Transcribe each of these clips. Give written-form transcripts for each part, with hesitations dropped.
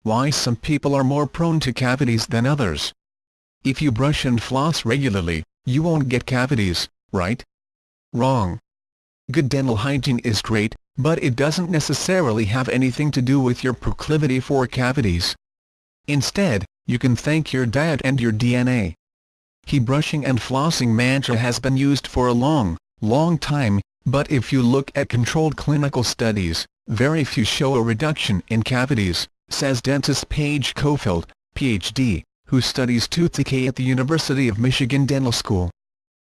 Why some people are more prone to cavities than others. If you brush and floss regularly, you won't get cavities, right? Wrong. Good dental hygiene is great, but it doesn't necessarily have anything to do with your proclivity for cavities. Instead, you can thank your diet and your DNA. The brushing and flossing mantra has been used for a long time, but if you look at controlled clinical studies, very few show a reduction in cavities, says dentist Paige Cofield, Ph.D., who studies tooth decay at the University of Michigan Dental School.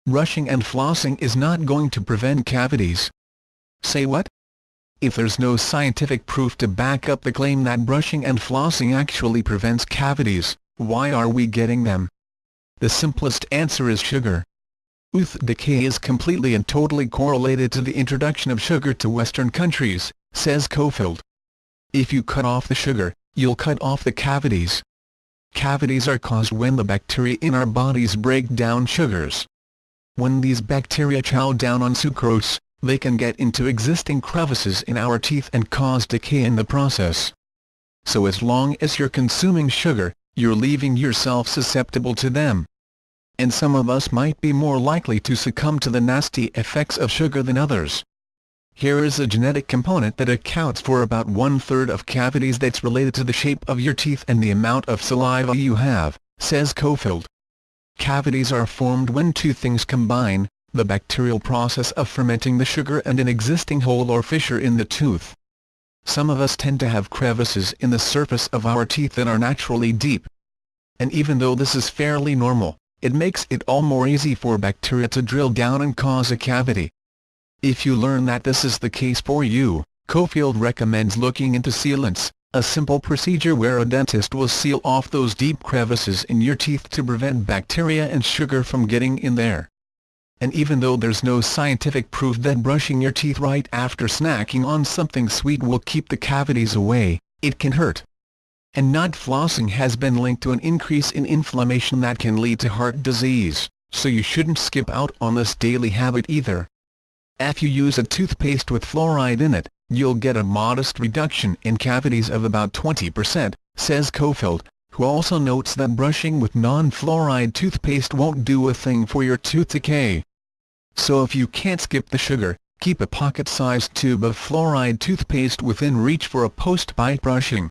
Brushing and flossing is not going to prevent cavities. Say what? If there's no scientific proof to back up the claim that brushing and flossing actually prevents cavities, why are we getting them? The simplest answer is sugar. Tooth decay is completely and totally correlated to the introduction of sugar to Western countries, says Cofield. If you cut off the sugar, you'll cut off the cavities. Cavities are caused when the bacteria in our bodies break down sugars. When these bacteria chow down on sucrose, they can get into existing crevices in our teeth and cause decay in the process. So as long as you're consuming sugar, you're leaving yourself susceptible to them. And some of us might be more likely to succumb to the nasty effects of sugar than others. Here is a genetic component that accounts for about 1/3 of cavities that's related to the shape of your teeth and the amount of saliva you have, says Cofield. Cavities are formed when two things combine: the bacterial process of fermenting the sugar and an existing hole or fissure in the tooth. Some of us tend to have crevices in the surface of our teeth that are naturally deep. And even though this is fairly normal, it makes it all more easy for bacteria to drill down and cause a cavity. If you learn that this is the case for you, Cofield recommends looking into sealants, a simple procedure where a dentist will seal off those deep crevices in your teeth to prevent bacteria and sugar from getting in there. And even though there's no scientific proof that brushing your teeth right after snacking on something sweet will keep the cavities away, it can hurt. And not flossing has been linked to an increase in inflammation that can lead to heart disease, so you shouldn't skip out on this daily habit either. If you use a toothpaste with fluoride in it, you'll get a modest reduction in cavities of about 20%, says Cofield, who also notes that brushing with non-fluoride toothpaste won't do a thing for your tooth decay. So if you can't skip the sugar, keep a pocket-sized tube of fluoride toothpaste within reach for a post-bite brushing.